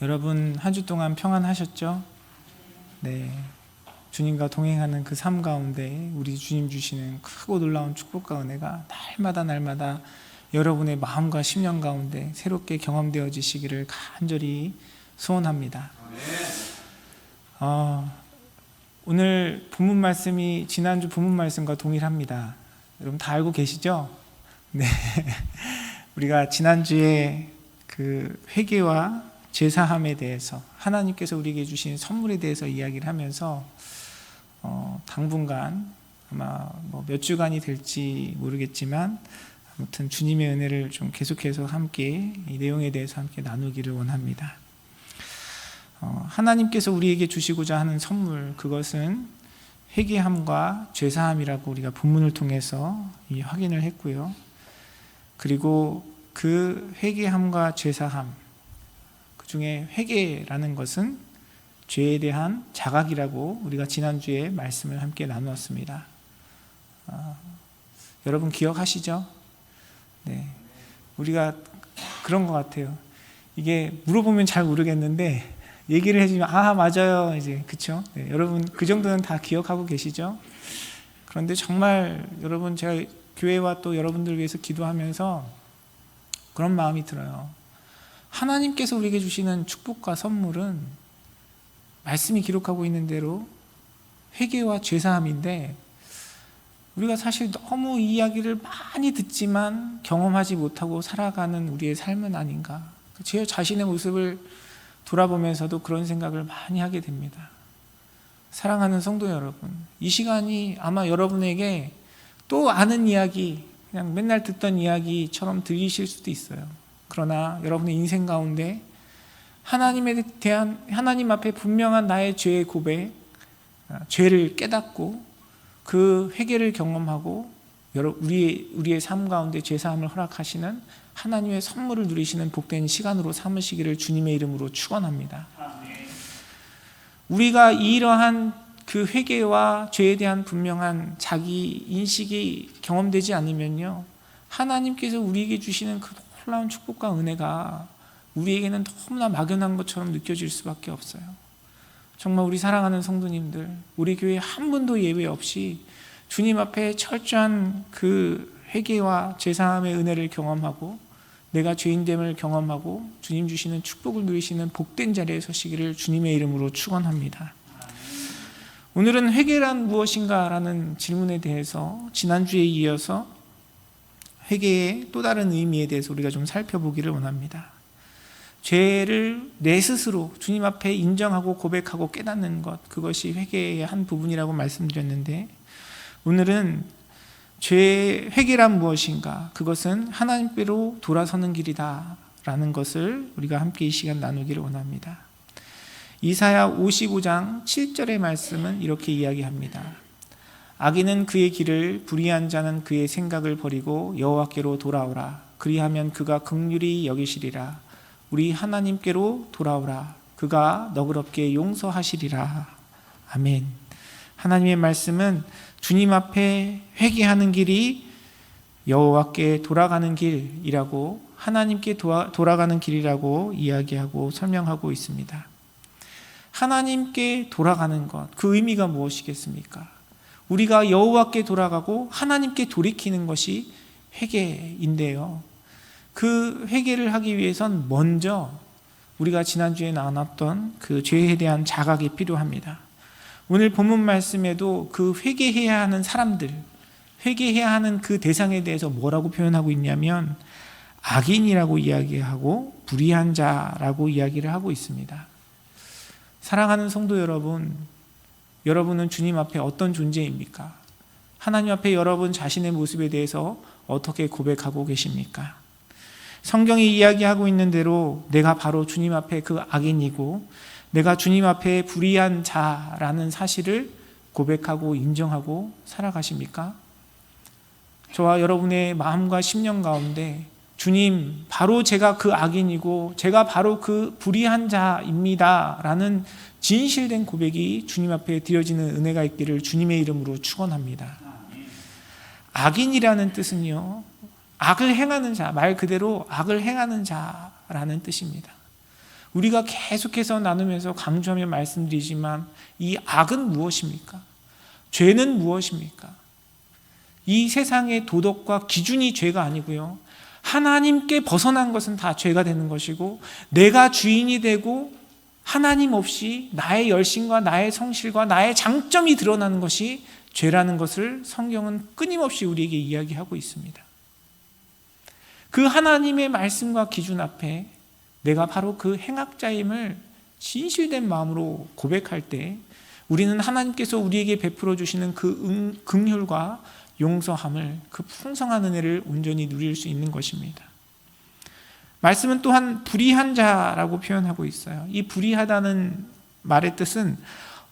여러분 한 주 동안 평안하셨죠? 네. 주님과 동행하는 그 삶 가운데 우리 주님 주시는 크고 놀라운 축복과 은혜가 날마다 여러분의 마음과 심령 가운데 새롭게 경험되어지시기를 간절히 소원합니다. 오늘 본문 말씀이 지난주 본문 말씀과 동일합니다. 여러분 다 알고 계시죠? 네. 우리가 지난주에 그 회개와 제사함에 대해서 하나님께서 우리에게 주신 선물에 대해서 이야기를 하면서 당분간 아마 몇 주간이 될지 모르겠지만 아무튼 주님의 은혜를 좀 계속해서 함께 이 내용에 대해서 함께 나누기를 원합니다. 하나님께서 우리에게 주시고자 하는 선물, 그것은 회개함과 죄사함이라고 우리가 본문을 통해서 확인을 했고요. 그리고 그 회개함과 죄사함, 그 중에 회개라는 것은 죄에 대한 자각이라고 우리가 지난주에 말씀을 함께 나누었습니다. 여러분 기억하시죠? 네, 우리가 그런 것 같아요. 이게 물어보면 잘 모르겠는데 얘기를 해주면 맞아요, 이제 그쵸? 네, 여러분 그 정도는 다 기억하고 계시죠? 그런데 정말 여러분, 제가 교회와 또 여러분들 위해서 기도하면서 그런 마음이 들어요. 하나님께서 우리에게 주시는 축복과 선물은 말씀이 기록하고 있는 대로 회개와 죄사함인데, 우리가 사실 너무 이 이야기를 많이 듣지만 경험하지 못하고 살아가는 우리의 삶은 아닌가. 제 자신의 모습을 돌아보면서도 그런 생각을 많이 하게 됩니다. 사랑하는 성도 여러분, 이 시간이 아마 여러분에게 또 아는 이야기, 그냥 맨날 듣던 이야기처럼 들리실 수도 있어요. 그러나 여러분의 인생 가운데 하나님 앞에 분명한 나의 죄의 고백, 죄를 깨닫고 그 회개를 경험하고 우리의 삶 가운데 죄사함을 허락하시는 하나님의 선물을 누리시는 복된 시간으로 삼으시기를 주님의 이름으로 축원합니다. 우리가 이러한 그 회개와 죄에 대한 분명한 자기 인식이 경험되지 않으면요, 하나님께서 우리에게 주시는 그 놀라운 축복과 은혜가 우리에게는 너무나 막연한 것처럼 느껴질 수밖에 없어요. 정말 우리 사랑하는 성도님들, 우리 교회 한 분도 예외 없이 주님 앞에 철저한 그 회개와 제사함의 은혜를 경험하고 내가 죄인됨을 경험하고 주님 주시는 축복을 누리시는 복된 자리에 서시기를 주님의 이름으로 축원합니다. 오늘은 회개란 무엇인가 라는 질문에 대해서 지난주에 이어서 회개의 또 다른 의미에 대해서 우리가 좀 살펴보기를 원합니다. 죄를 내 스스로 주님 앞에 인정하고 고백하고 깨닫는 것, 그것이 회개의 한 부분이라고 말씀드렸는데, 오늘은 회개란 무엇인가, 그것은 하나님께로 돌아서는 길이다 라는 것을 우리가 함께 이 시간 나누기를 원합니다. 이사야 55장 7절의 말씀은 이렇게 이야기합니다. 악인은 그의 길을, 불의한 자는 그의 생각을 버리고 여호와께로 돌아오라. 그리하면 그가 긍휼히 여기시리라. 우리 하나님께로 돌아오라. 그가 너그럽게 용서하시리라. 아멘. 하나님의 말씀은 주님 앞에 회개하는 길이 여호와께 돌아가는 길이라고, 하나님께 돌아가는 길이라고 이야기하고 설명하고 있습니다. 하나님께 돌아가는 것, 그 의미가 무엇이겠습니까? 우리가 여호와께 돌아가고 하나님께 돌이키는 것이 회개인데요, 그 회개를 하기 위해선 먼저 우리가 지난주에 나눴던 그 죄에 대한 자각이 필요합니다. 오늘 본문 말씀에도 그 회개해야 하는 사람들, 회개해야 하는 그 대상에 대해서 뭐라고 표현하고 있냐면 악인이라고 이야기하고 불의한 자라고 이야기를 하고 있습니다. 사랑하는 성도 여러분, 여러분은 주님 앞에 어떤 존재입니까? 하나님 앞에 여러분 자신의 모습에 대해서 어떻게 고백하고 계십니까? 성경이 이야기하고 있는 대로 내가 바로 주님 앞에 그 악인이고 내가 주님 앞에 불의한 자라는 사실을 고백하고 인정하고 살아가십니까? 저와 여러분의 마음과 심령 가운데 주님, 바로 제가 그 악인이고 제가 바로 그 불의한 자입니다 라는 진실된 고백이 주님 앞에 드려지는 은혜가 있기를 주님의 이름으로 축원합니다. 악인이라는 뜻은요, 악을 행하는 자, 말 그대로 악을 행하는 자라는 뜻입니다. 우리가 계속해서 나누면서 강조하며 말씀드리지만 이 악은 무엇입니까? 죄는 무엇입니까? 이 세상의 도덕과 기준이 죄가 아니고요, 하나님께 벗어난 것은 다 죄가 되는 것이고, 내가 주인이 되고 하나님 없이 나의 열심과 나의 성실과 나의 장점이 드러나는 것이 죄라는 것을 성경은 끊임없이 우리에게 이야기하고 있습니다. 그 하나님의 말씀과 기준 앞에 내가 바로 그 행악자임을 진실된 마음으로 고백할 때 우리는 하나님께서 우리에게 베풀어 주시는 그 긍휼과 용서함을, 그 풍성한 은혜를 온전히 누릴 수 있는 것입니다. 말씀은 또한 불의한 자라고 표현하고 있어요. 이 불의하다는 말의 뜻은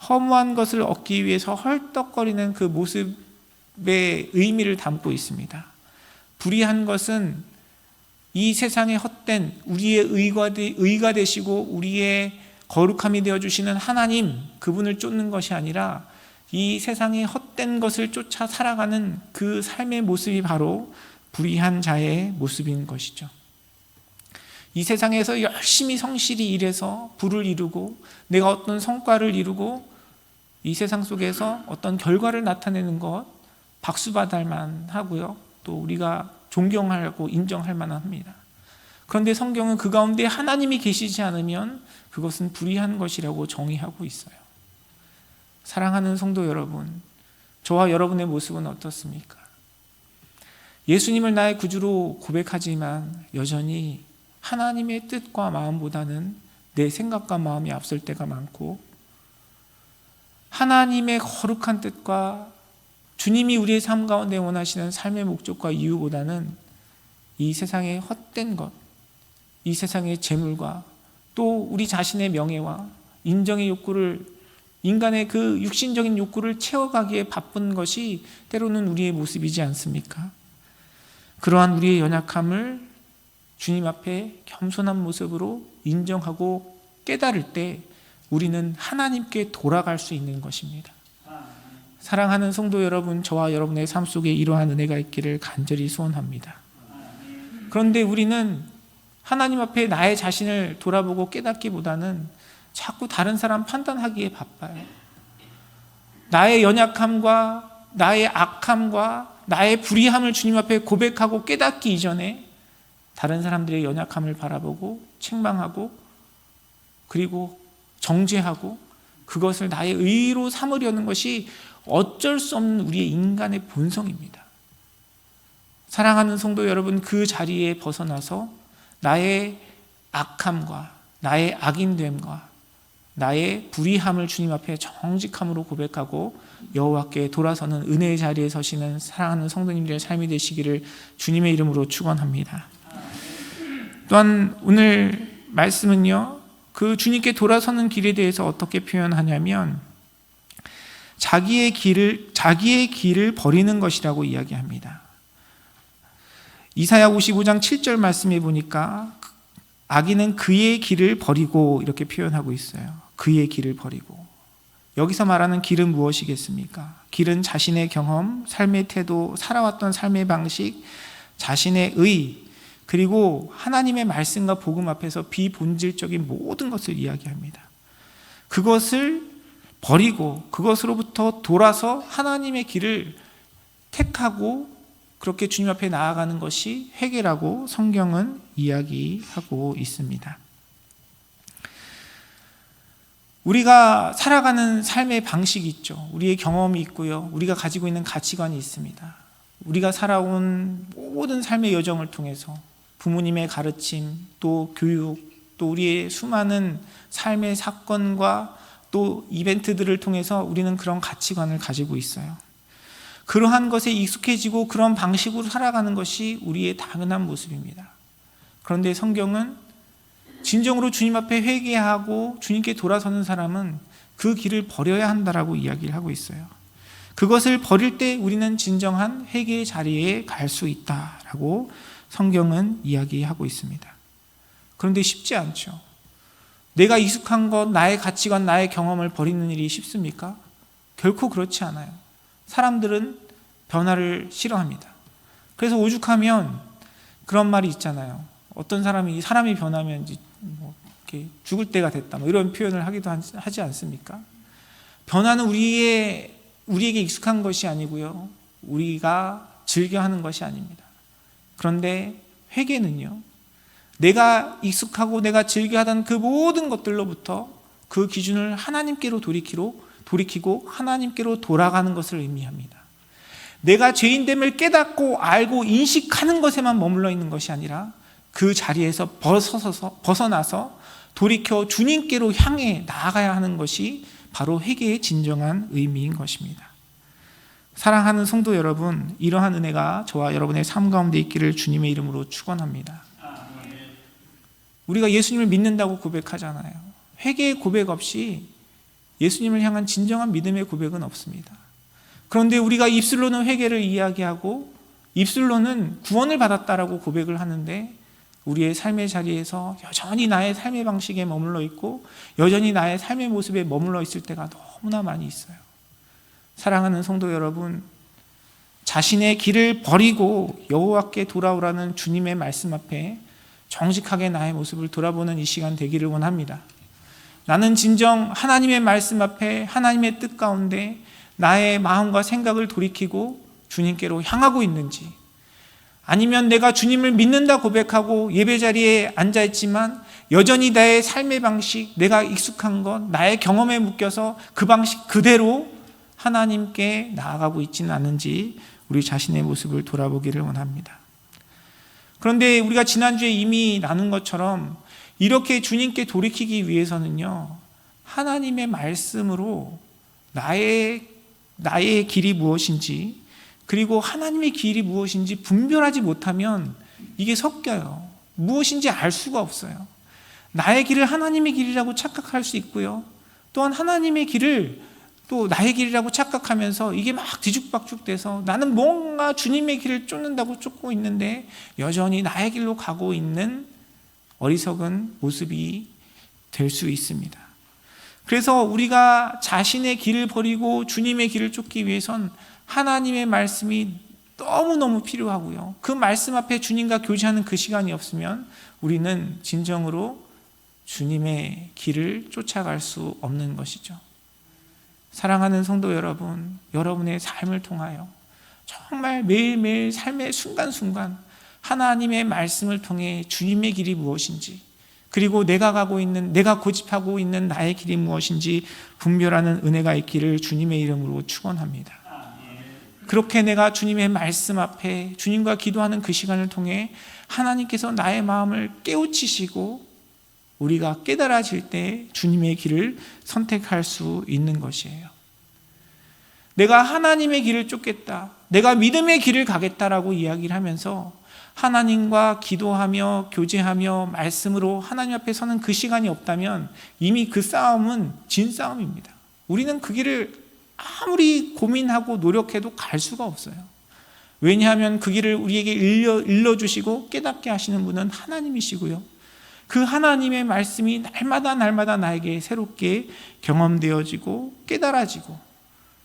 허무한 것을 얻기 위해서 헐떡거리는 그 모습의 의미를 담고 있습니다. 불의한 것은 이 세상에 헛된 우리의 의가 되시고 우리의 거룩함이 되어주시는 하나님, 그분을 쫓는 것이 아니라 이 세상의 헛된 것을 쫓아 살아가는 그 삶의 모습이 바로 불의한 자의 모습인 것이죠. 이 세상에서 열심히 성실히 일해서 부를 이루고 내가 어떤 성과를 이루고 이 세상 속에서 어떤 결과를 나타내는 것 박수받을 만하고요, 또 우리가 존경하고 인정할 만합니다. 그런데 성경은 그 가운데 하나님이 계시지 않으면 그것은 불의한 것이라고 정의하고 있어요. 사랑하는 성도 여러분, 저와 여러분의 모습은 어떻습니까? 예수님을 나의 구주로 고백하지만 여전히 하나님의 뜻과 마음보다는 내 생각과 마음이 앞설 때가 많고, 하나님의 거룩한 뜻과 주님이 우리의 삶 가운데 원하시는 삶의 목적과 이유보다는 이 세상의 헛된 것, 이 세상의 재물과 또 우리 자신의 명예와 인정의 욕구를, 인간의 그 육신적인 욕구를 채워가기에 바쁜 것이 때로는 우리의 모습이지 않습니까? 그러한 우리의 연약함을 주님 앞에 겸손한 모습으로 인정하고 깨달을 때 우리는 하나님께 돌아갈 수 있는 것입니다. 사랑하는 성도 여러분, 저와 여러분의 삶 속에 이러한 은혜가 있기를 간절히 소원합니다. 그런데 우리는 하나님 앞에 나의 자신을 돌아보고 깨닫기보다는 자꾸 다른 사람 판단하기에 바빠요. 나의 연약함과 나의 악함과 나의 불의함을 주님 앞에 고백하고 깨닫기 이전에 다른 사람들의 연약함을 바라보고 책망하고 그리고 정죄하고 그것을 나의 의로 삼으려는 것이 어쩔 수 없는 우리의 인간의 본성입니다. 사랑하는 성도 여러분, 그 자리에 벗어나서 나의 악함과 나의 악인됨과 나의 불의함을 주님 앞에 정직함으로 고백하고 여호와께 돌아서는 은혜의 자리에 서시는 사랑하는 성도님들의 삶이 되시기를 주님의 이름으로 축원합니다. 또한 오늘 말씀은요, 그 주님께 돌아서는 길에 대해서 어떻게 표현하냐면 자기의 길을 버리는 것이라고 이야기합니다. 이사야 55장 7절 말씀에 보니까 악인은 그의 길을 버리고 이렇게 표현하고 있어요. 그의 길을 버리고. 여기서 말하는 길은 무엇이겠습니까? 길은 자신의 경험, 삶의 태도, 살아왔던 삶의 방식, 자신의 의, 그리고 하나님의 말씀과 복음 앞에서 비본질적인 모든 것을 이야기합니다. 그것을 버리고 그것으로부터 돌아서 하나님의 길을 택하고 그렇게 주님 앞에 나아가는 것이 회개라고 성경은 이야기하고 있습니다. 우리가 살아가는 삶의 방식이 있죠. 우리의 경험이 있고요. 우리가 가지고 있는 가치관이 있습니다. 우리가 살아온 모든 삶의 여정을 통해서 부모님의 가르침, 또 교육, 또 우리의 수많은 삶의 사건과 또 이벤트들을 통해서 우리는 그런 가치관을 가지고 있어요. 그러한 것에 익숙해지고 그런 방식으로 살아가는 것이 우리의 당연한 모습입니다. 그런데 성경은 진정으로 주님 앞에 회개하고 주님께 돌아서는 사람은 그 길을 버려야 한다라고 이야기를 하고 있어요. 그것을 버릴 때 우리는 진정한 회개의 자리에 갈 수 있다라고 성경은 이야기하고 있습니다. 그런데 쉽지 않죠. 내가 익숙한 것, 나의 가치관, 나의 경험을 버리는 일이 쉽습니까? 결코 그렇지 않아요. 사람들은 변화를 싫어합니다. 그래서 오죽하면 그런 말이 있잖아요. 어떤 사람이 변하면 이렇게 죽을 때가 됐다, 뭐 이런 표현을 하지 않습니까? 변화는 우리에게 익숙한 것이 아니고요, 우리가 즐겨하는 것이 아닙니다. 그런데 회개는요, 내가 익숙하고 내가 즐겨하던 그 모든 것들로부터 그 기준을 하나님께로 돌이키고 하나님께로 돌아가는 것을 의미합니다. 내가 죄인됨을 깨닫고 알고 인식하는 것에만 머물러 있는 것이 아니라 그 자리에서 벗어나서 돌이켜 주님께로 향해 나아가야 하는 것이 바로 회개의 진정한 의미인 것입니다. 사랑하는 성도 여러분, 이러한 은혜가 저와 여러분의 삶 가운데 있기를 주님의 이름으로 축원합니다. 우리가 예수님을 믿는다고 고백하잖아요. 회개의 고백 없이 예수님을 향한 진정한 믿음의 고백은 없습니다. 그런데 우리가 입술로는 회개를 이야기하고 입술로는 구원을 받았다라고 고백을 하는데 우리의 삶의 자리에서 여전히 나의 삶의 방식에 머물러 있고 여전히 나의 삶의 모습에 머물러 있을 때가 너무나 많이 있어요. 사랑하는 성도 여러분, 자신의 길을 버리고 여호와께 돌아오라는 주님의 말씀 앞에 정직하게 나의 모습을 돌아보는 이 시간 되기를 원합니다. 나는 진정 하나님의 말씀 앞에 하나님의 뜻 가운데 나의 마음과 생각을 돌이키고 주님께로 향하고 있는지, 아니면 내가 주님을 믿는다 고백하고 예배 자리에 앉아있지만 여전히 나의 삶의 방식, 내가 익숙한 것, 나의 경험에 묶여서 그 방식 그대로 하나님께 나아가고 있지는 않은지 우리 자신의 모습을 돌아보기를 원합니다. 그런데 우리가 지난주에 이미 나눈 것처럼 이렇게 주님께 돌이키기 위해서는요, 하나님의 말씀으로 나의 길이 무엇인지, 그리고 하나님의 길이 무엇인지 분별하지 못하면 이게 섞여요. 무엇인지 알 수가 없어요. 나의 길을 하나님의 길이라고 착각할 수 있고요, 또한 하나님의 길을 또 나의 길이라고 착각하면서 이게 막 뒤죽박죽돼서 나는 뭔가 주님의 길을 쫓는다고 쫓고 있는데 여전히 나의 길로 가고 있는 어리석은 모습이 될 수 있습니다. 그래서 우리가 자신의 길을 버리고 주님의 길을 쫓기 위해선 하나님의 말씀이 너무너무 필요하고요, 그 말씀 앞에 주님과 교제하는 그 시간이 없으면 우리는 진정으로 주님의 길을 쫓아갈 수 없는 것이죠. 사랑하는 성도 여러분, 여러분의 삶을 통하여 정말 매일매일 삶의 순간순간 하나님의 말씀을 통해 주님의 길이 무엇인지, 그리고 내가 고집하고 있는 나의 길이 무엇인지 분별하는 은혜가 있기를 주님의 이름으로 축원합니다. 그렇게 내가 주님의 말씀 앞에 주님과 기도하는 그 시간을 통해 하나님께서 나의 마음을 깨우치시고 우리가 깨달아질 때 주님의 길을 선택할 수 있는 것이에요. 내가 하나님의 길을 쫓겠다, 내가 믿음의 길을 가겠다라고 이야기를 하면서 하나님과 기도하며 교제하며 말씀으로 하나님 앞에 서는 그 시간이 없다면 이미 그 싸움은 진 싸움입니다. 우리는 그 길을 아무리 고민하고 노력해도 갈 수가 없어요. 왜냐하면 그 길을 우리에게 일러주시고 깨닫게 하시는 분은 하나님이시고요, 그 하나님의 말씀이 날마다 나에게 새롭게 경험되어지고 깨달아지고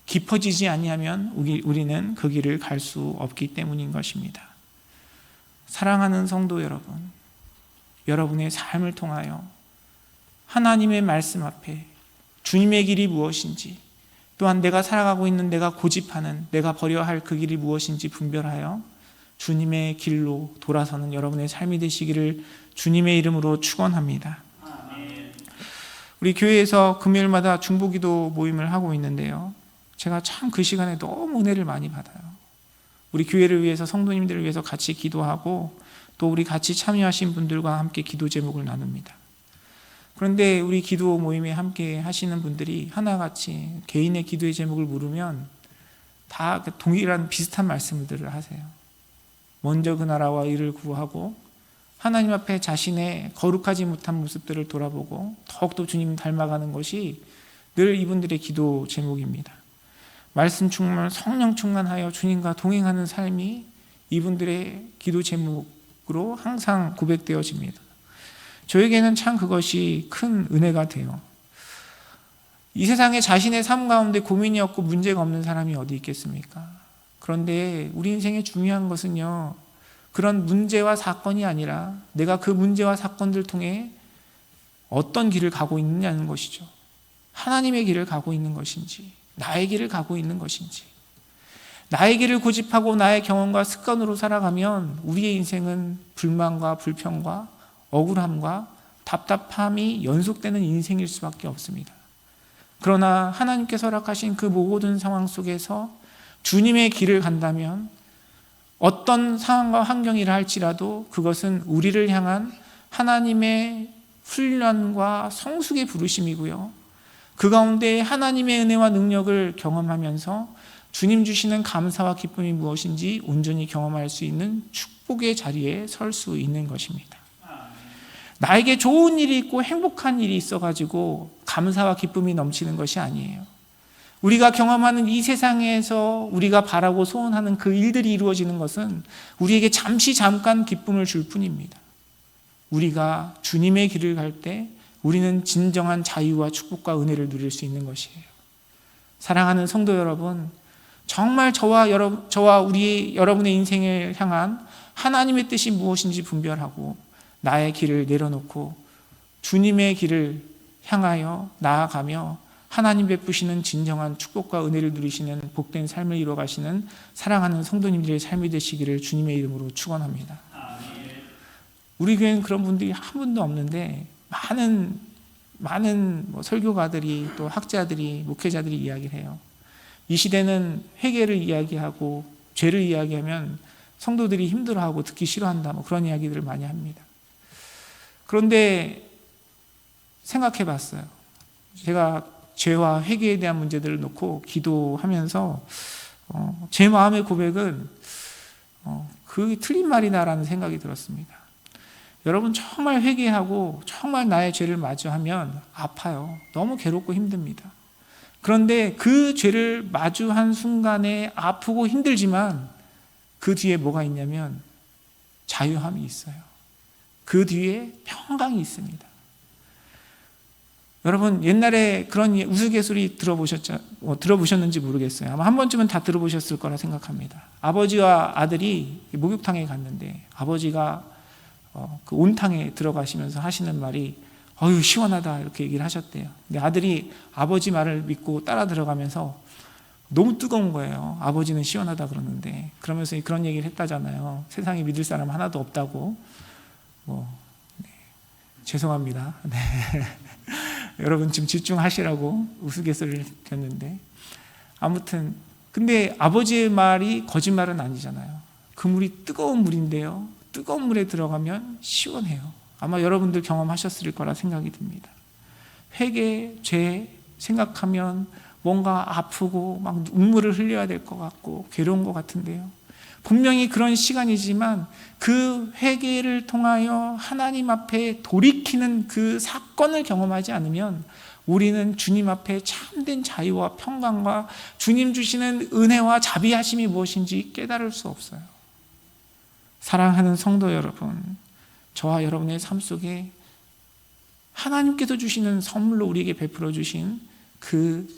깊어지지 아니하면 우리는 그 길을 갈 수 없기 때문인 것입니다. 사랑하는 성도 여러분, 여러분의 삶을 통하여 하나님의 말씀 앞에 주님의 길이 무엇인지, 또한 내가 살아가고 있는 내가 고집하는 내가 버려야 할 그 길이 무엇인지 분별하여 주님의 길로 돌아서는 여러분의 삶이 되시기를 주님의 이름으로 축원합니다. 우리 교회에서 금요일마다 중보기도 모임을 하고 있는데요, 제가 참 그 시간에 너무 은혜를 많이 받아요. 우리 교회를 위해서, 성도님들을 위해서 같이 기도하고 또 우리 같이 참여하신 분들과 함께 기도 제목을 나눕니다. 그런데 우리 기도 모임에 함께 하시는 분들이 하나같이 개인의 기도의 제목을 물으면 다 동일한 비슷한 말씀들을 하세요. 먼저 그 나라와 의를 구하고 하나님 앞에 자신의 거룩하지 못한 모습들을 돌아보고 더욱더 주님 닮아가는 것이 늘 이분들의 기도 제목입니다. 말씀 충만, 성령 충만하여 주님과 동행하는 삶이 이분들의 기도 제목으로 항상 고백되어집니다. 저에게는 참 그것이 큰 은혜가 돼요. 이 세상에 자신의 삶 가운데 고민이 없고 문제가 없는 사람이 어디 있겠습니까? 그런데 우리 인생에 중요한 것은요, 그런 문제와 사건이 아니라 내가 그 문제와 사건들 통해 어떤 길을 가고 있느냐는 것이죠. 하나님의 길을 가고 있는 것인지, 나의 길을 가고 있는 것인지. 나의 길을 고집하고 나의 경험과 습관으로 살아가면 우리의 인생은 불만과 불평과 억울함과 답답함이 연속되는 인생일 수밖에 없습니다. 그러나 하나님께서 허락하신 그 모든 상황 속에서 주님의 길을 간다면 어떤 상황과 환경이라 할지라도 그것은 우리를 향한 하나님의 훈련과 성숙의 부르심이고요. 그 가운데 하나님의 은혜와 능력을 경험하면서 주님 주시는 감사와 기쁨이 무엇인지 온전히 경험할 수 있는 축복의 자리에 설 수 있는 것입니다. 나에게 좋은 일이 있고 행복한 일이 있어가지고 감사와 기쁨이 넘치는 것이 아니에요. 우리가 경험하는 이 세상에서 우리가 바라고 소원하는 그 일들이 이루어지는 것은 우리에게 잠깐 기쁨을 줄 뿐입니다. 우리가 주님의 길을 갈 때 우리는 진정한 자유와 축복과 은혜를 누릴 수 있는 것이에요. 사랑하는 성도 여러분, 정말 저와 여러분의 인생을 향한 하나님의 뜻이 무엇인지 분별하고 나의 길을 내려놓고 주님의 길을 향하여 나아가며 하나님 베푸시는 진정한 축복과 은혜를 누리시는 복된 삶을 이루어가시는 사랑하는 성도님들의 삶이 되시기를 주님의 이름으로 축원합니다. 우리 교회는 그런 분들이 한 분도 없는데 많은 설교가들이 또 학자들이 목회자들이 이야기를 해요. 이 시대는 회개를 이야기하고 죄를 이야기하면 성도들이 힘들어하고 듣기 싫어한다, 그런 이야기들을 많이 합니다. 그런데 생각해 봤어요. 제가 죄와 회개에 대한 문제들을 놓고 기도하면서 제 마음의 고백은 그게 틀린 말이다라는 생각이 들었습니다. 여러분, 정말 회개하고 정말 나의 죄를 마주하면 아파요. 너무 괴롭고 힘듭니다. 그런데 그 죄를 마주한 순간에 아프고 힘들지만 그 뒤에 뭐가 있냐면 자유함이 있어요. 그 뒤에 평강이 있습니다. 여러분, 옛날에 그런 우스갯소리 들어보셨는지 모르겠어요. 아마 한 번쯤은 다 들어보셨을 거라 생각합니다. 아버지와 아들이 목욕탕에 갔는데 아버지가 그 온탕에 들어가시면서 하시는 말이 어휴 시원하다 이렇게 얘기를 하셨대요. 근데 아들이 아버지 말을 믿고 따라 들어가면서 너무 뜨거운 거예요. 아버지는 시원하다 그러는데. 그러면서 그런 얘기를 했다잖아요. 세상에 믿을 사람 하나도 없다고. 죄송합니다. 네. 여러분 지금 집중하시라고 우스갯소리를 했는데, 아무튼 근데 아버지의 말이 거짓말은 아니잖아요. 그 물이 뜨거운 물인데요, 뜨거운 물에 들어가면 시원해요. 아마 여러분들 경험하셨을 거라 생각이 듭니다. 회개, 죄 생각하면 뭔가 아프고 막 눈물을 흘려야 될 것 같고 괴로운 것 같은데요, 분명히 그런 시간이지만 그 회개를 통하여 하나님 앞에 돌이키는 그 사건을 경험하지 않으면 우리는 주님 앞에 참된 자유와 평강과 주님 주시는 은혜와 자비하심이 무엇인지 깨달을 수 없어요. 사랑하는 성도 여러분, 저와 여러분의 삶 속에 하나님께서 주시는 선물로 우리에게 베풀어 주신 그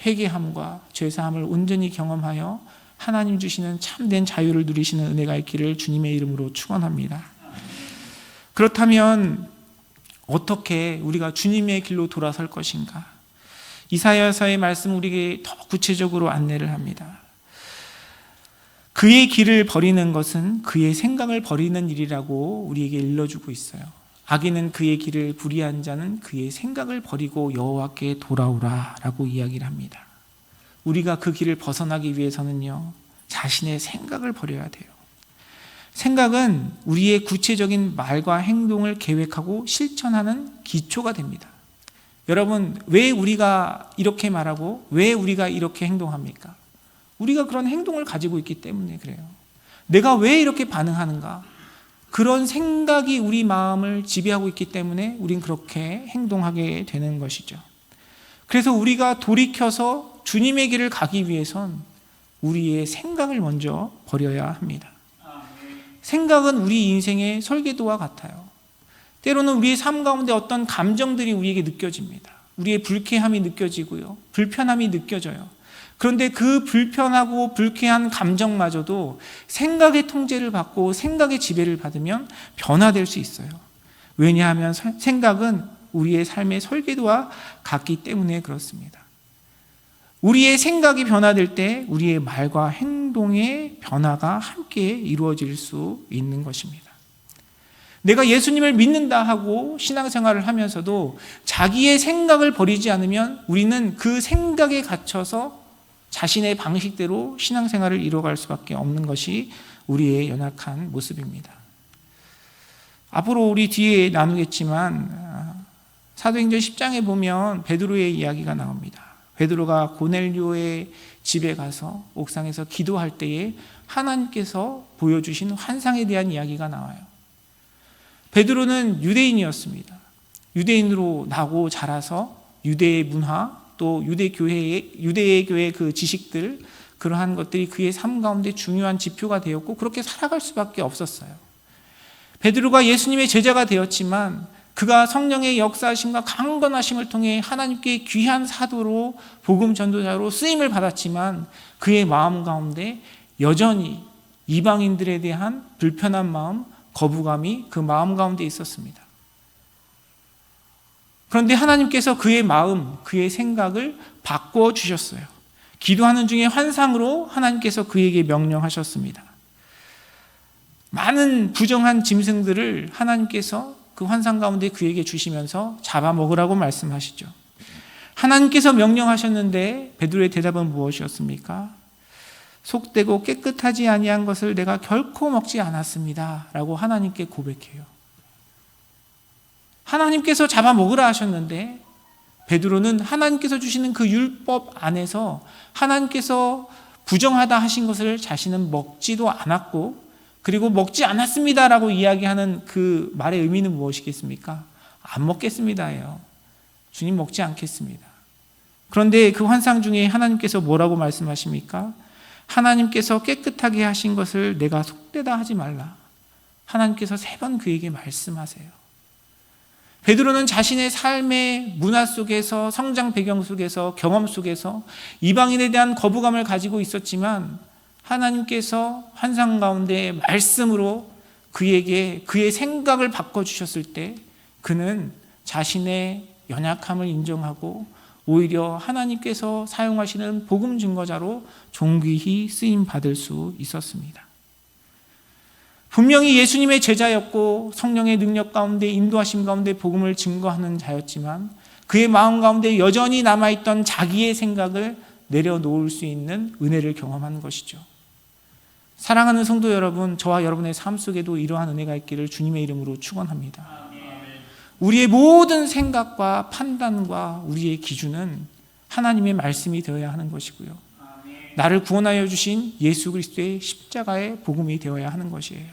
회개함과 죄사함을 온전히 경험하여 하나님 주시는 참된 자유를 누리시는 은혜가 있기를 주님의 이름으로 축원합니다. 그렇다면 어떻게 우리가 주님의 길로 돌아설 것인가? 이사야서의 말씀 우리에게 더 구체적으로 안내를 합니다. 그의 길을 버리는 것은 그의 생각을 버리는 일이라고 우리에게 일러주고 있어요. 악인은 그의 길을 불의한 자는 그의 생각을 버리고 여호와께 돌아오라 라고 이야기를 합니다. 우리가 그 길을 벗어나기 위해서는요, 자신의 생각을 버려야 돼요. 생각은 우리의 구체적인 말과 행동을 계획하고 실천하는 기초가 됩니다. 여러분, 왜 우리가 이렇게 말하고 왜 우리가 이렇게 행동합니까? 우리가 그런 행동을 가지고 있기 때문에 그래요. 내가 왜 이렇게 반응하는가? 그런 생각이 우리 마음을 지배하고 있기 때문에 우린 그렇게 행동하게 되는 것이죠. 그래서 우리가 돌이켜서 주님의 길을 가기 위해선 우리의 생각을 먼저 버려야 합니다. 생각은 우리 인생의 설계도와 같아요. 때로는 우리의 삶 가운데 어떤 감정들이 우리에게 느껴집니다. 우리의 불쾌함이 느껴지고요, 불편함이 느껴져요. 그런데 그 불편하고 불쾌한 감정마저도 생각의 통제를 받고 생각의 지배를 받으면 변화될 수 있어요. 왜냐하면 생각은 우리의 삶의 설계도와 같기 때문에 그렇습니다. 우리의 생각이 변화될 때 우리의 말과 행동의 변화가 함께 이루어질 수 있는 것입니다. 내가 예수님을 믿는다 하고 신앙생활을 하면서도 자기의 생각을 버리지 않으면 우리는 그 생각에 갇혀서 자신의 방식대로 신앙생활을 이루어갈 수밖에 없는 것이 우리의 연약한 모습입니다. 앞으로 우리 뒤에 나누겠지만 사도행전 10장에 보면 베드로의 이야기가 나옵니다. 베드로가 고넬료의 집에 가서 옥상에서 기도할 때에 하나님께서 보여주신 환상에 대한 이야기가 나와요. 베드로는 유대인이었습니다. 유대인으로 나고 자라서 유대의 문화 또 유대의 교회의 그 지식들 그러한 것들이 그의 삶 가운데 중요한 지표가 되었고 그렇게 살아갈 수밖에 없었어요. 베드로가 예수님의 제자가 되었지만 그가 성령의 역사하심과 강건하심을 통해 하나님께 귀한 사도로 복음 전도자로 쓰임을 받았지만 그의 마음 가운데 여전히 이방인들에 대한 불편한 마음, 거부감이 그 마음 가운데 있었습니다. 그런데 하나님께서 그의 마음, 그의 생각을 바꿔주셨어요. 기도하는 중에 환상으로 하나님께서 그에게 명령하셨습니다. 많은 부정한 짐승들을 하나님께서 그 환상 가운데 그에게 주시면서 잡아먹으라고 말씀하시죠. 하나님께서 명령하셨는데 베드로의 대답은 무엇이었습니까? 속되고 깨끗하지 아니한 것을 내가 결코 먹지 않았습니다 라고 하나님께 고백해요. 하나님께서 잡아먹으라 하셨는데 베드로는 하나님께서 주시는 그 율법 안에서 하나님께서 부정하다 하신 것을 자신은 먹지도 않았고 그리고 먹지 않았습니다라고 이야기하는 그 말의 의미는 무엇이겠습니까? 안 먹겠습니다예요. 주님 먹지 않겠습니다. 그런데 그 환상 중에 하나님께서 뭐라고 말씀하십니까? 하나님께서 깨끗하게 하신 것을 내가 속되다 하지 말라. 하나님께서 3번 그에게 말씀하세요. 베드로는 자신의 삶의 문화 속에서 성장 배경 속에서 경험 속에서 이방인에 대한 거부감을 가지고 있었지만 하나님께서 환상 가운데 말씀으로 그에게 그의 생각을 바꿔주셨을 때 그는 자신의 연약함을 인정하고 오히려 하나님께서 사용하시는 복음 증거자로 존귀히 쓰임받을 수 있었습니다. 분명히 예수님의 제자였고 성령의 능력 가운데 인도하심 가운데 복음을 증거하는 자였지만 그의 마음 가운데 여전히 남아있던 자기의 생각을 내려놓을 수 있는 은혜를 경험한 것이죠. 사랑하는 성도 여러분, 저와 여러분의 삶 속에도 이러한 은혜가 있기를 주님의 이름으로 축원합니다. 우리의 모든 생각과 판단과 우리의 기준은 하나님의 말씀이 되어야 하는 것이고요. 나를 구원하여 주신 예수 그리스도의 십자가의 복음이 되어야 하는 것이에요.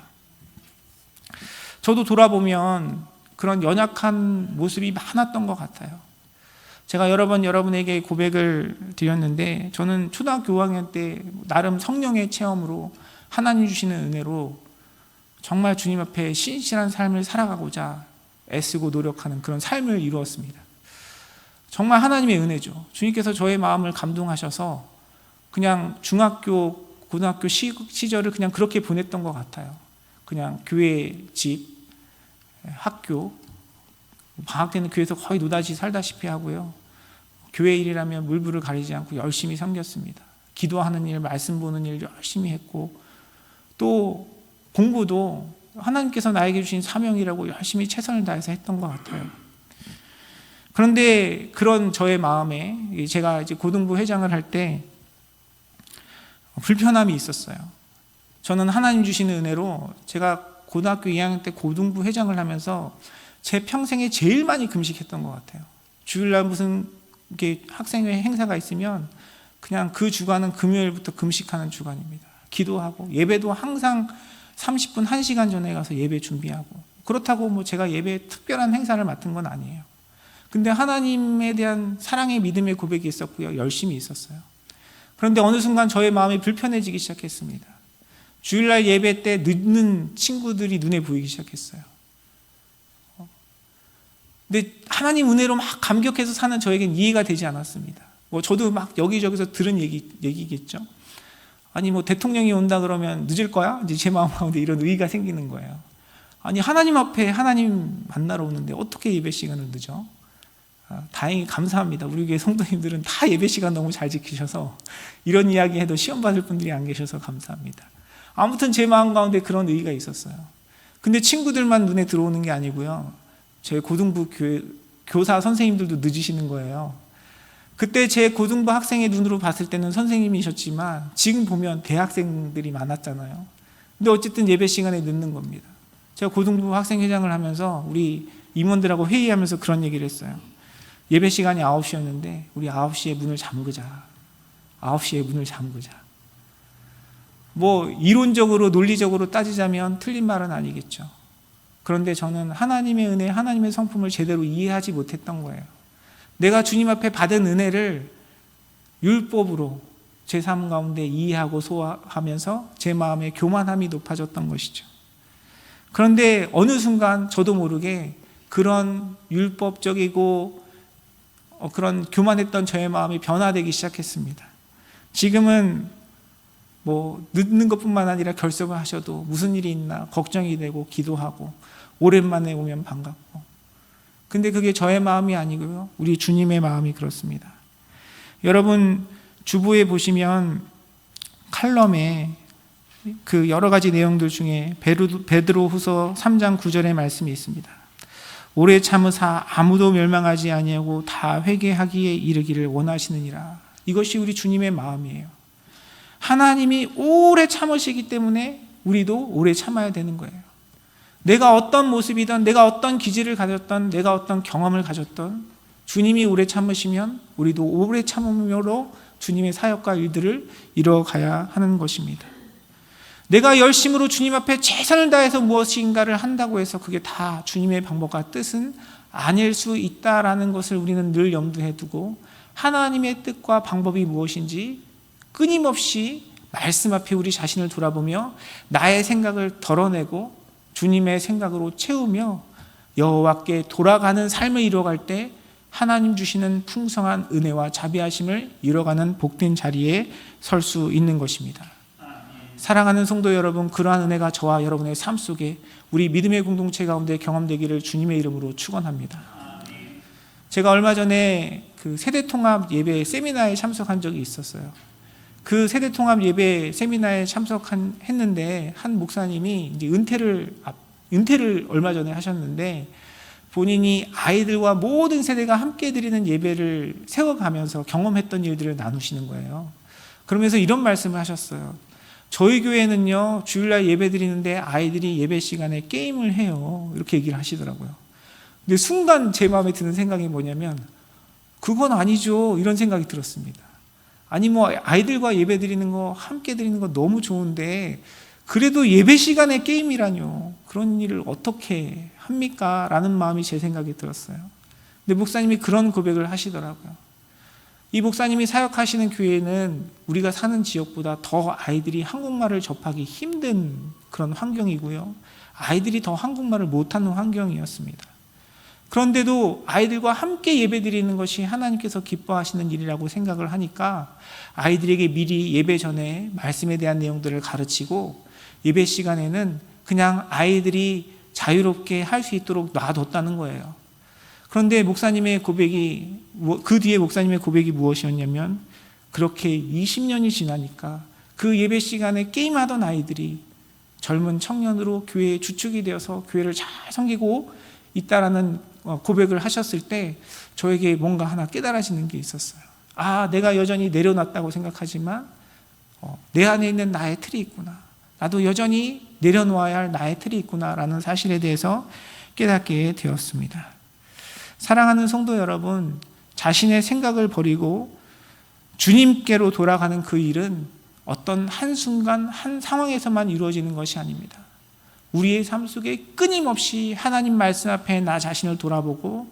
저도 돌아보면 그런 연약한 모습이 많았던 것 같아요. 제가 여러 번 여러분에게 고백을 드렸는데 저는 초등학교 5학년 때 나름 성령의 체험으로 하나님 주시는 은혜로 정말 주님 앞에 신실한 삶을 살아가고자 애쓰고 노력하는 그런 삶을 이루었습니다. 정말 하나님의 은혜죠. 주님께서 저의 마음을 감동하셔서 그냥 중학교, 고등학교 시절을 그냥 그렇게 보냈던 것 같아요. 그냥 교회, 집, 학교, 방학 때는 교회에서 거의 노다지 살다시피 하고요. 교회 일이라면 물불을 가리지 않고 열심히 섬겼습니다. 기도하는 일, 말씀 보는 일 열심히 했고 또 공부도 하나님께서 나에게 주신 사명이라고 열심히 최선을 다해서 했던 것 같아요. 그런데 그런 저의 마음에 제가 이제 고등부 회장을 할 때 불편함이 있었어요. 저는 하나님 주시는 은혜로 제가 고등학교 2학년 때 고등부 회장을 하면서 제 평생에 제일 많이 금식했던 것 같아요. 주일날 무슨 학생회 행사가 있으면 그냥 그 주간은 금요일부터 금식하는 주간입니다. 기도하고 예배도 항상 30분, 1시간 전에 가서 예배 준비하고 그렇다고 뭐 제가 예배에 특별한 행사를 맡은 건 아니에요. 근데 하나님에 대한 사랑의 믿음의 고백이 있었고요. 열심히 있었어요. 그런데 어느 순간 저의 마음이 불편해지기 시작했습니다. 주일날 예배 때 늦는 친구들이 눈에 보이기 시작했어요. 근데 하나님 은혜로 막 감격해서 사는 저에겐 이해가 되지 않았습니다. 뭐 저도 막 여기저기서 들은 얘기겠죠. 아니 뭐 대통령이 온다 그러면 늦을 거야? 이제 제 마음 가운데 이런 의의가 생기는 거예요. 아니 하나님 앞에 하나님 만나러 오는데 어떻게 예배 시간을 늦어? 다행히 감사합니다. 우리 교회 성도님들은 다 예배 시간 너무 잘 지키셔서 이런 이야기 해도 시험 받을 분들이 안 계셔서 감사합니다. 아무튼 제 마음 가운데 그런 의의가 있었어요. 근데 친구들만 눈에 들어오는 게 아니고요. 제 고등부 교사 선생님들도 늦으시는 거예요. 그때 제 고등부 학생의 눈으로 봤을 때는 선생님이셨지만 지금 보면 대학생들이 많았잖아요. 근데 어쨌든 예배 시간에 늦는 겁니다. 제가 고등부 학생회장을 하면서 우리 임원들하고 회의하면서 그런 얘기를 했어요. 예배 시간이 9시였는데 우리 9시에 문을 잠그자. 9시에 문을 잠그자. 뭐 이론적으로 논리적으로 따지자면 틀린 말은 아니겠죠. 그런데 저는 하나님의 은혜, 하나님의 성품을 제대로 이해하지 못했던 거예요. 내가 주님 앞에 받은 은혜를 율법으로 제 삶 가운데 이해하고 소화하면서 제 마음의 교만함이 높아졌던 것이죠. 그런데 어느 순간 저도 모르게 그런 율법적이고 그런 교만했던 저의 마음이 변화되기 시작했습니다. 지금은 뭐 늦는 것뿐만 아니라 결석을 하셔도 무슨 일이 있나 걱정이 되고 기도하고 오랜만에 오면 반갑고. 근데 그게 저의 마음이 아니고요. 우리 주님의 마음이 그렇습니다. 여러분 주보에 보시면 칼럼에 그 여러 가지 내용들 중에 베드로후서 3장 9절의 말씀이 있습니다. 오래 참으사 아무도 멸망하지 아니하고 다 회개하기에 이르기를 원하시느니라. 이것이 우리 주님의 마음이에요. 하나님이 오래 참으시기 때문에 우리도 오래 참아야 되는 거예요. 내가 어떤 모습이든 내가 어떤 기질을 가졌던 내가 어떤 경험을 가졌던 주님이 오래 참으시면 우리도 오래 참음으로 주님의 사역과 일들을 이뤄가야 하는 것입니다. 내가 열심으로 주님 앞에 최선을 다해서 무엇인가를 한다고 해서 그게 다 주님의 방법과 뜻은 아닐 수 있다라는 것을 우리는 늘 염두에 두고 하나님의 뜻과 방법이 무엇인지 끊임없이 말씀 앞에 우리 자신을 돌아보며 나의 생각을 덜어내고 주님의 생각으로 채우며 여호와께 돌아가는 삶을 이뤄갈 때 하나님 주시는 풍성한 은혜와 자비하심을 이뤄가는 복된 자리에 설 수 있는 것입니다. 사랑하는 성도 여러분, 그러한 은혜가 저와 여러분의 삶 속에 우리 믿음의 공동체 가운데 경험되기를 주님의 이름으로 축원합니다. 제가 얼마 전에 그 세대통합 예배 세미나에 참석한 적이 있었어요. 그 세대통합 예배 세미나에 참석했는데 한 목사님이 이제 은퇴를 얼마 전에 하셨는데 본인이 아이들과 모든 세대가 함께 드리는 예배를 세워가면서 경험했던 일들을 나누시는 거예요. 그러면서 이런 말씀을 하셨어요. 저희 교회는요, 주일날 예배 드리는데 아이들이 예배 시간에 게임을 해요. 이렇게 얘기를 하시더라고요. 근데 순간 제 마음에 드는 생각이 뭐냐면, 그건 아니죠. 이런 생각이 들었습니다. 아니, 뭐, 아이들과 예배 드리는 거, 함께 드리는 거 너무 좋은데, 그래도 예배 시간에 게임이라뇨. 그런 일을 어떻게 합니까? 라는 마음이 제 생각이 들었어요. 근데 목사님이 그런 고백을 하시더라고요. 이 목사님이 사역하시는 교회는 우리가 사는 지역보다 더 아이들이 한국말을 접하기 힘든 그런 환경이고요. 아이들이 더 한국말을 못하는 환경이었습니다. 그런데도 아이들과 함께 예배드리는 것이 하나님께서 기뻐하시는 일이라고 생각을 하니까 아이들에게 미리 예배 전에 말씀에 대한 내용들을 가르치고 예배 시간에는 그냥 아이들이 자유롭게 할 수 있도록 놔뒀다는 거예요. 그런데 목사님의 고백이, 그 뒤에 목사님의 고백이 무엇이었냐면, 그렇게 20년이 지나니까 그 예배 시간에 게임하던 아이들이 젊은 청년으로 교회의 주축이 되어서 교회를 잘 섬기고 있다라는 고백을 하셨을 때 저에게 뭔가 하나 깨달아지는 게 있었어요. 아, 내가 여전히 내려놨다고 생각하지만 내 안에 있는 나의 틀이 있구나. 나도 여전히 내려놓아야 할 나의 틀이 있구나라는 사실에 대해서 깨닫게 되었습니다. 사랑하는 성도 여러분, 자신의 생각을 버리고 주님께로 돌아가는 그 일은 어떤 한순간 한 상황에서만 이루어지는 것이 아닙니다. 우리의 삶 속에 끊임없이 하나님 말씀 앞에 나 자신을 돌아보고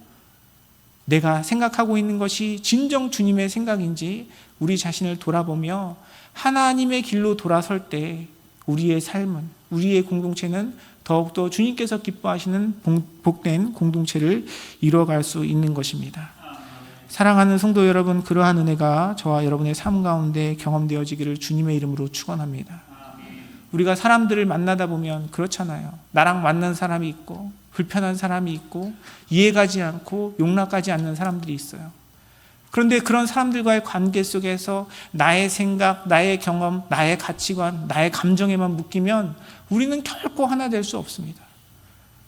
내가 생각하고 있는 것이 진정 주님의 생각인지 우리 자신을 돌아보며 하나님의 길로 돌아설 때 우리의 삶은, 우리의 공동체는 더욱더 주님께서 기뻐하시는 복된 공동체를 이뤄갈 수 있는 것입니다. 사랑하는 성도 여러분, 그러한 은혜가 저와 여러분의 삶 가운데 경험되어지기를 주님의 이름으로 축원합니다. 우리가 사람들을 만나다 보면 그렇잖아요. 나랑 맞는 사람이 있고 불편한 사람이 있고 이해가지 않고 용납하지 않는 사람들이 있어요. 그런데 그런 사람들과의 관계 속에서 나의 생각, 나의 경험, 나의 가치관, 나의 감정에만 묶이면 우리는 결코 하나 될 수 없습니다.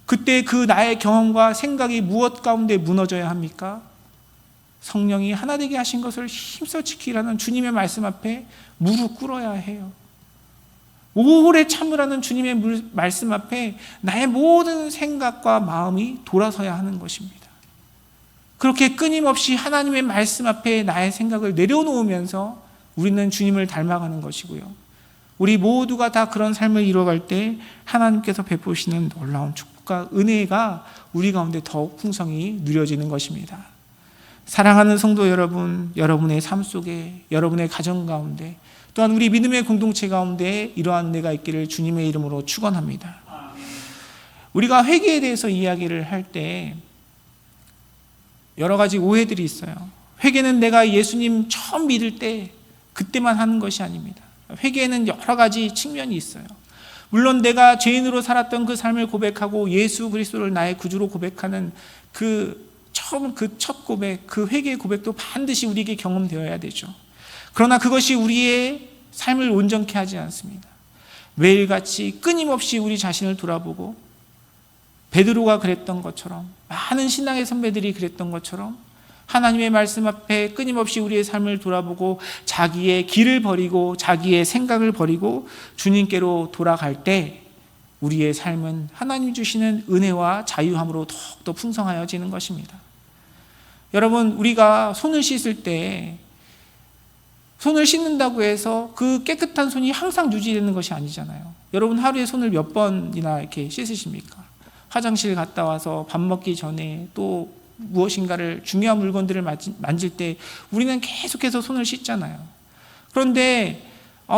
그때 그 나의 경험과 생각이 무엇 가운데 무너져야 합니까? 성령이 하나 되게 하신 것을 힘써 지키라는 주님의 말씀 앞에 무릎 꿇어야 해요. 오래 참으라는 주님의 말씀 앞에 나의 모든 생각과 마음이 돌아서야 하는 것입니다. 그렇게 끊임없이 하나님의 말씀 앞에 나의 생각을 내려놓으면서 우리는 주님을 닮아가는 것이고요. 우리 모두가 다 그런 삶을 이루어갈 때 하나님께서 베푸시는 놀라운 축복과 은혜가 우리 가운데 더욱 풍성히 누려지는 것입니다. 사랑하는 성도 여러분, 여러분의 삶 속에, 여러분의 가정 가운데, 또한 우리 믿음의 공동체 가운데 이러한 은혜가 있기를 주님의 이름으로 축원합니다. 우리가 회개에 대해서 이야기를 할 때 여러 가지 오해들이 있어요. 회개는 내가 예수님 처음 믿을 때 그때만 하는 것이 아닙니다. 회개에는 여러 가지 측면이 있어요. 물론 내가 죄인으로 살았던 그 삶을 고백하고 예수 그리스도를 나의 구주로 고백하는 그 첫 고백, 그 회개의 고백도 반드시 우리에게 경험되어야 되죠. 그러나 그것이 우리의 삶을 온전케 하지 않습니다. 매일같이 끊임없이 우리 자신을 돌아보고 베드로가 그랬던 것처럼, 많은 신앙의 선배들이 그랬던 것처럼 하나님의 말씀 앞에 끊임없이 우리의 삶을 돌아보고 자기의 길을 버리고 자기의 생각을 버리고 주님께로 돌아갈 때 우리의 삶은 하나님 주시는 은혜와 자유함으로 더욱더 풍성하여지는 것입니다. 여러분, 우리가 손을 씻을 때 손을 씻는다고 해서 그 깨끗한 손이 항상 유지되는 것이 아니잖아요. 여러분, 하루에 손을 몇 번이나 이렇게 씻으십니까? 화장실 갔다 와서 밥 먹기 전에 또 무엇인가를 중요한 물건들을 만질 때 우리는 계속해서 손을 씻잖아요. 그런데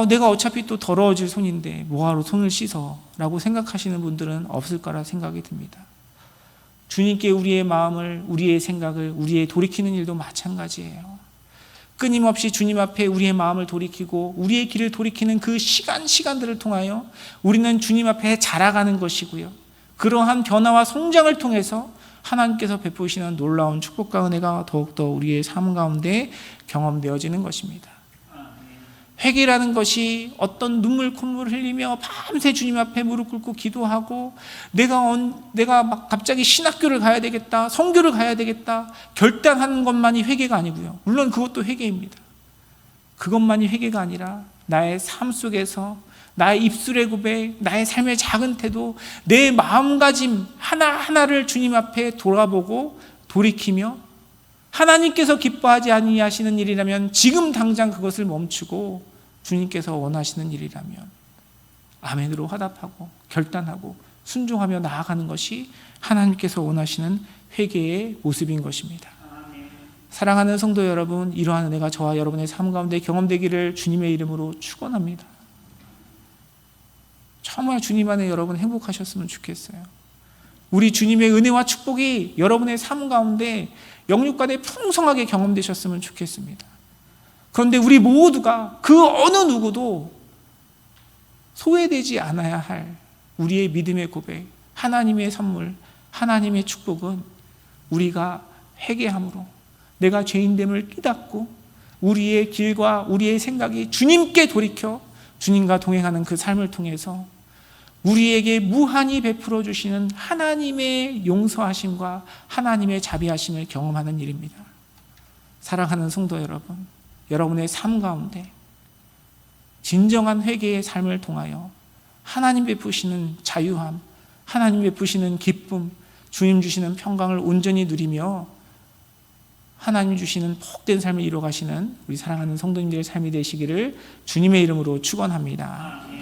내가 어차피 또 더러워질 손인데 뭐하러 손을 씻어? 라고 생각하시는 분들은 없을 거라 생각이 듭니다. 주님께 우리의 마음을, 우리의 생각을, 우리의 돌이키는 일도 마찬가지예요. 끊임없이 주님 앞에 우리의 마음을 돌이키고 우리의 길을 돌이키는 그 시간들을 통하여 우리는 주님 앞에 자라가는 것이고요. 그러한 변화와 성장을 통해서 하나님께서 베푸시는 놀라운 축복과 은혜가 더욱더 우리의 삶 가운데 경험되어지는 것입니다. 회개라는 것이 어떤 눈물 콧물을 흘리며 밤새 주님 앞에 무릎 꿇고 기도하고 내가 막 갑자기 신학교를 가야 되겠다, 선교를 가야 되겠다 결단하는 것만이 회개가 아니고요. 물론 그것도 회개입니다. 그것만이 회개가 아니라 나의 삶 속에서 나의 입술의 고백, 나의 삶의 작은 태도, 내 마음가짐 하나하나를 주님 앞에 돌아보고 돌이키며 하나님께서 기뻐하지 아니하시는 일이라면 지금 당장 그것을 멈추고 주님께서 원하시는 일이라면 아멘으로 화답하고 결단하고 순종하며 나아가는 것이 하나님께서 원하시는 회개의 모습인 것입니다. 사랑하는 성도 여러분, 이러한 은혜가 저와 여러분의 삶 가운데 경험되기를 주님의 이름으로 축원합니다. 정말 주님 안에 여러분 행복하셨으면 좋겠어요. 우리 주님의 은혜와 축복이 여러분의 삶 가운데 영육간에 풍성하게 경험되셨으면 좋겠습니다. 그런데 우리 모두가 그 어느 누구도 소외되지 않아야 할 우리의 믿음의 고백, 하나님의 선물, 하나님의 축복은 우리가 회개함으로 내가 죄인됨을 깨닫고 우리의 길과 우리의 생각이 주님께 돌이켜 주님과 동행하는 그 삶을 통해서 우리에게 무한히 베풀어 주시는 하나님의 용서하심과 하나님의 자비하심을 경험하는 일입니다. 사랑하는 성도 여러분, 여러분의 삶 가운데 진정한 회개의 삶을 통하여 하나님 베푸시는 자유함, 하나님 베푸시는 기쁨, 주님 주시는 평강을 온전히 누리며 하나님 주시는 복된 삶을 이루어가시는 우리 사랑하는 성도님들의 삶이 되시기를 주님의 이름으로 축원합니다.